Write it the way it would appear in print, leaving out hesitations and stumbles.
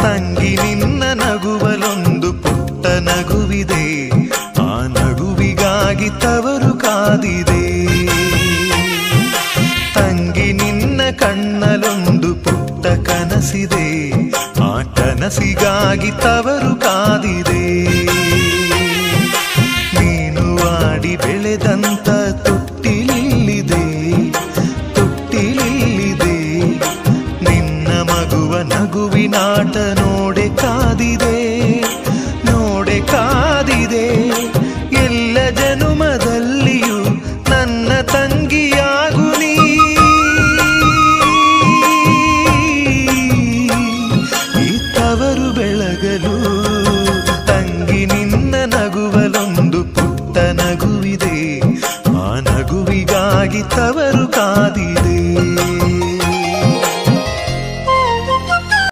ತಂಗಿ ನಿನ್ನ ನಗುವಲೊಂದು ಪುಟ್ಟ ನಗುವಿದೆ, ಆ ನಗುವಿಗಾಗಿ ತವರು ಕಾದಿದೆ. ತಂಗಿ ನಿನ್ನ ಕಣ್ಣಲೊಂದು ಪುಟ್ಟ ಕನಸಿದೆ, ಆ ಕನಸಿಗಾಗಿ ತವರು ಕಾದಿದೆ. ನೀನು ಆಡಿ ಬೆಳೆದಂತ ತೊಟ್ಟಿಲಿಲ್ಲಿದೆ, ತೊಟ್ಟಿಲಿಲ್ಲಿದೆ ನಿನ್ನ ಮಗುವ ನಗುವಿನಾಟ